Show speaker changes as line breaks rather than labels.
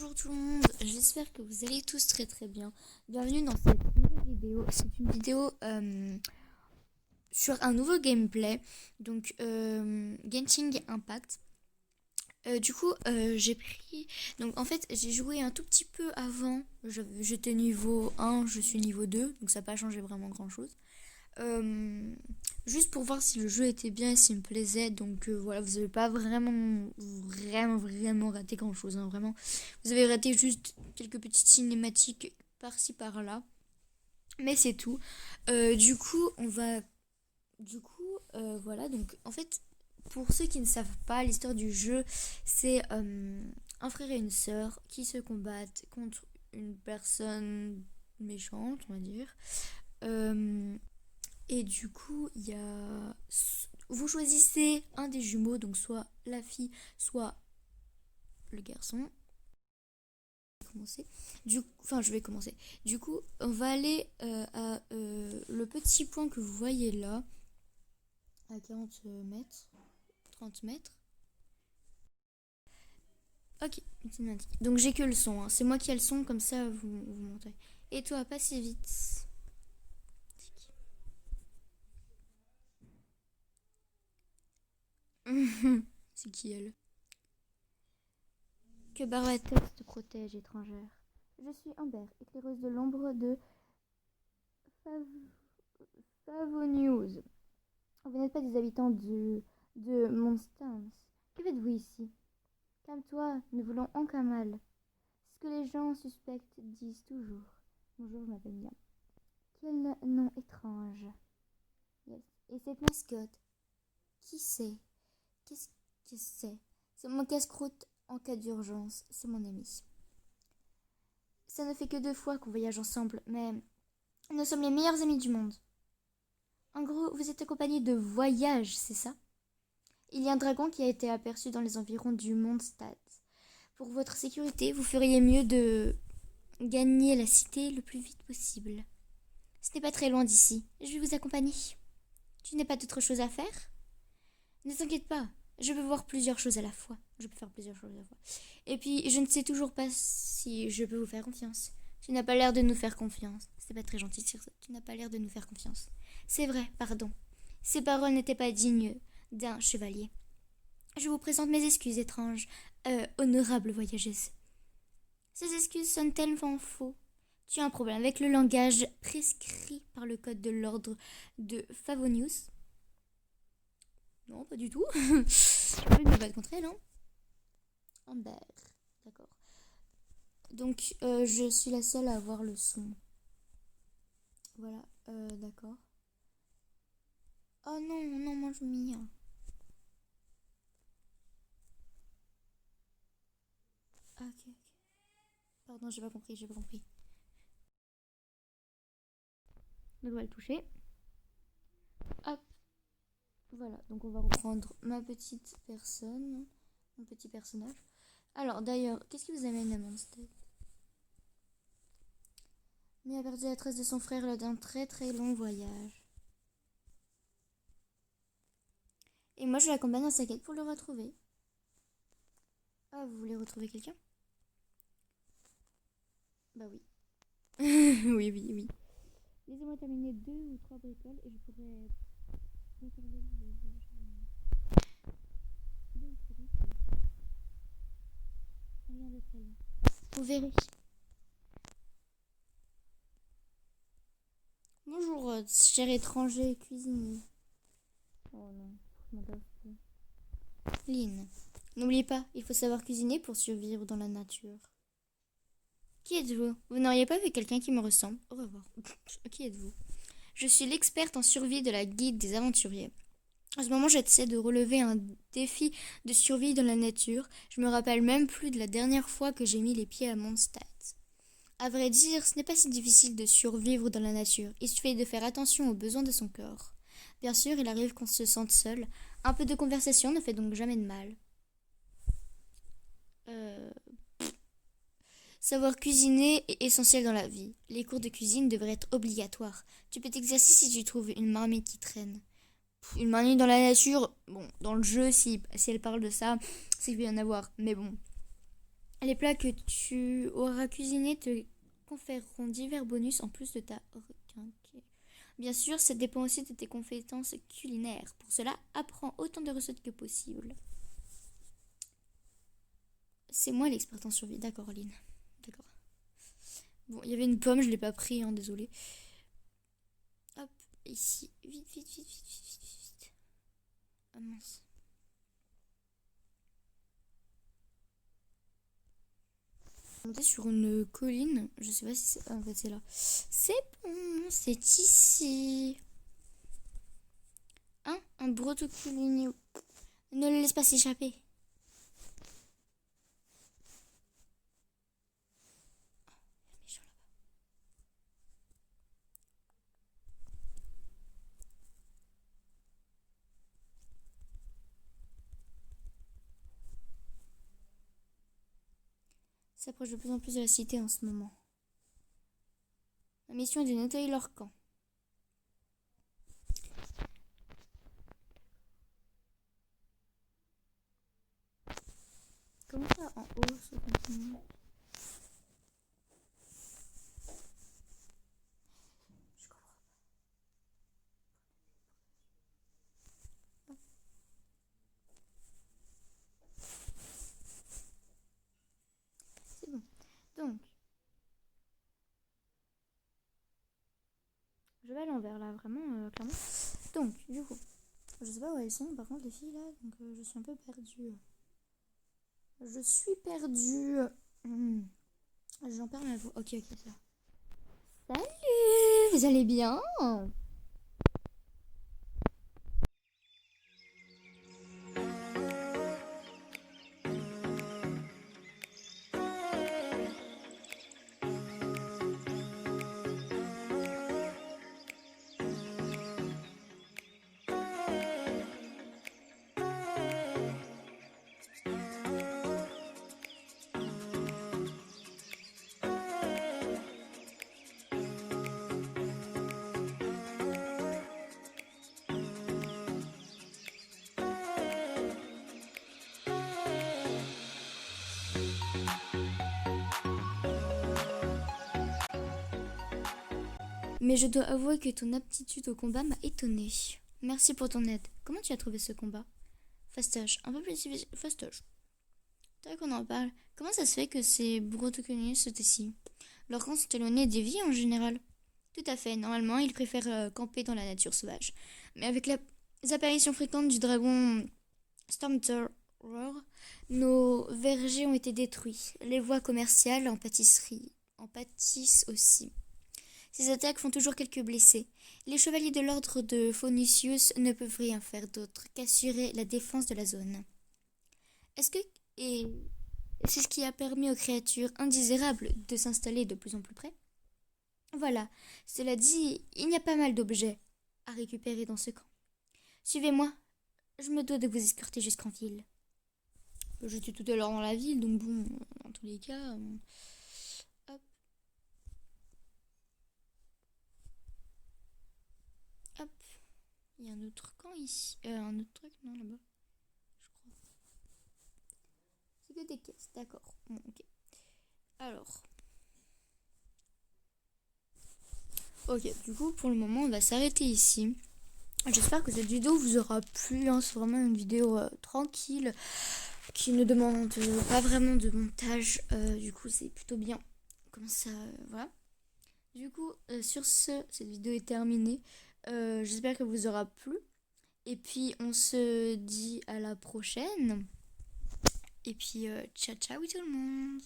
Bonjour tout le monde, j'espère que vous allez tous très très bien. Bienvenue dans cette nouvelle vidéo. C'est une vidéo sur un nouveau gameplay, donc Genshin Impact. J'ai pris... Donc en fait, j'ai joué un tout petit peu avant. J'étais niveau 1, je suis niveau 2, donc ça n'a pas changé vraiment grand chose. Juste pour voir si le jeu était bien et s'il me plaisait. Donc voilà, vous n'avez pas vraiment raté grand chose, hein, vraiment. Vous avez raté juste quelques petites cinématiques par-ci par-là, mais c'est tout. Voilà, donc en fait, pour ceux qui ne savent pas, l'histoire du jeu, c'est un frère et une sœur qui se combattent contre une personne méchante, on va dire. Et du coup, vous choisissez un des jumeaux, donc soit la fille, soit le garçon. Je vais commencer. Du coup, on va aller à le petit point que vous voyez là, à 40 mètres, 30 mètres. Ok, donc j'ai que le son, hein. C'est moi qui ai le son, comme ça vous montez. Et toi, passez vite. C'est qui elle? Que Barbatex te protège, étrangère. Je suis Amber, éclaireuse de l'ombre de Favonius. Vous n'êtes pas des habitants de Mondstadt. Que faites-vous ici? Calme-toi, nous voulons aucun mal. C'est ce que les gens suspects disent toujours. Bonjour, je m'appelle Mia. Quel nom étrange. Yes. Et cette mascotte? Qui c'est? Qu'est-ce que c'est? C'est mon casse-croûte en cas d'urgence. C'est mon ami. Ça ne fait que 2 fois qu'on voyage ensemble, mais nous sommes les meilleurs amis du monde. En gros, vous êtes accompagné de voyage, c'est ça? Il y a un dragon qui a été aperçu dans les environs du Mondstadt. Pour votre sécurité, vous feriez mieux de gagner la cité le plus vite possible. Ce n'est pas très loin d'ici. Je vais vous accompagner. Tu n'as pas d'autre chose à faire? Ne t'inquiète pas, je peux voir plusieurs choses à la fois. Je peux faire plusieurs choses à la fois. Et puis, je ne sais toujours pas si je peux vous faire confiance. Tu n'as pas l'air de nous faire confiance. C'est pas très gentil de dire ça. Tu n'as pas l'air de nous faire confiance. C'est vrai, pardon. Ces paroles n'étaient pas dignes d'un chevalier. Je vous présente mes excuses étranges, honorable voyageuse. Ces excuses sonnent tellement faux. Tu as un problème avec le langage prescrit par le code de l'ordre de Favonius? Non, pas du tout. Je ne vais pas te contrer, non? Amber, d'accord. Donc, je suis la seule à avoir le son. Voilà, d'accord. Oh non, non, mange Mia. Ah, ok. Pardon, j'ai pas compris. Donc, on va le toucher. Hop. Voilà, donc on va reprendre ma petite personne, mon petit personnage. Alors, d'ailleurs, qu'est-ce qui vous amène à Mondstadt? Mia a perdu la trace de son frère lors d'un très très long voyage. Et moi, je l'accompagne dans sa quête pour le retrouver. Ah, vous voulez retrouver quelqu'un? Bah oui. oui. Laissez-moi terminer 2 ou 3 bricoles et je pourrais reparler de 2 ou 3 bricoles. Rien de très long. Vous verrez. Bonjour, cher étranger cuisinier. Oh non, je m'intéresse plus. Lynn, n'oubliez pas, il faut savoir cuisiner pour survivre dans la nature. Qui êtes-vous? Vous n'auriez pas vu quelqu'un qui me ressemble? Au revoir. Qui êtes-vous? Je suis l'experte en survie de la guide des aventuriers. En ce moment, j'essaie de relever un défi de survie dans la nature. Je me rappelle même plus de la dernière fois que j'ai mis les pieds à Mondstadt. À vrai dire, ce n'est pas si difficile de survivre dans la nature. Il suffit de faire attention aux besoins de son corps. Bien sûr, il arrive qu'on se sente seul. Un peu de conversation ne fait donc jamais de mal. Savoir cuisiner est essentiel dans la vie. Les cours de cuisine devraient être obligatoires. Tu peux t'exercer si tu trouves une marmite qui traîne. Une marmite dans la nature, bon, dans le jeu, si elle parle de ça, c'est qu'il va y en avoir. Mais bon, Les plats que tu auras cuisinés te conféreront divers bonus en plus de ta requinquée. Bien sûr, ça dépend aussi de tes compétences culinaires. Pour cela, apprends autant de recettes que possible. C'est moi l'experte en survie. D'accord, Lynn. D'accord. Bon, il y avait une pomme, je l'ai pas pris, hein, désolé. Hop, ici. Vite, vite, vite, vite, vite, vite, vite. Ah mince. Monter sur une colline. Je sais pas si c'est. Ah, en fait, c'est là. C'est bon, c'est ici. Hein? Un brotoculini. Ne le laisse pas s'échapper. S'approche de plus en plus de la cité en ce moment. Ma mission est de nettoyer leur camp. Comment ça en haut ça continue? Je comprends pas. C'est bon. Donc, je vais à l'envers là, vraiment, clairement. Donc, du coup, je sais pas où elles sont par contre les filles là, donc je suis un peu perdue. Je suis perdue. J'en perds ma voix. Ok, ok, ça. Salut, vous allez bien? Mais je dois avouer que ton aptitude au combat m'a étonnée. Merci pour ton aide. Comment tu as trouvé ce combat? Fastoche, un peu plus difficile. Fastoche. Toi qu'on en parle, comment ça se fait que ces brotoconiers sont ici? Leurs camps sont éloignés des villes en général. Tout à fait, normalement ils préfèrent camper dans la nature sauvage. Mais avec les apparitions fréquentes du dragon Stormterror, nos vergers ont été détruits. Les voies commerciales en pâtissent aussi. Ces attaques font toujours quelques blessés. Les chevaliers de l'ordre de Phoenicius ne peuvent rien faire d'autre qu'assurer la défense de la zone. Est-ce que... Et c'est ce qui a permis aux créatures indésirables de s'installer de plus en plus près? Voilà, cela dit, il y a pas mal d'objets à récupérer dans ce camp. Suivez-moi, je me dois de vous escorter jusqu'en ville. J'étais tout à l'heure dans la ville, donc bon, dans tous les cas... Hop. Hop. Il y a un autre camp ici. Un autre truc, non, là-bas. Je crois. C'est que des caisses, d'accord. Bon, ok. Alors. Ok, du coup, pour le moment, on va s'arrêter ici. J'espère que cette vidéo vous aura plu. Hein. C'est vraiment une vidéo tranquille qui ne demande pas vraiment de montage. Du coup, c'est plutôt bien. Comme ça, voilà. Du coup, sur ce, cette vidéo est terminée. J'espère qu'elle vous aura plu. Et puis, on se dit à la prochaine. Et puis, ciao, ciao tout le monde.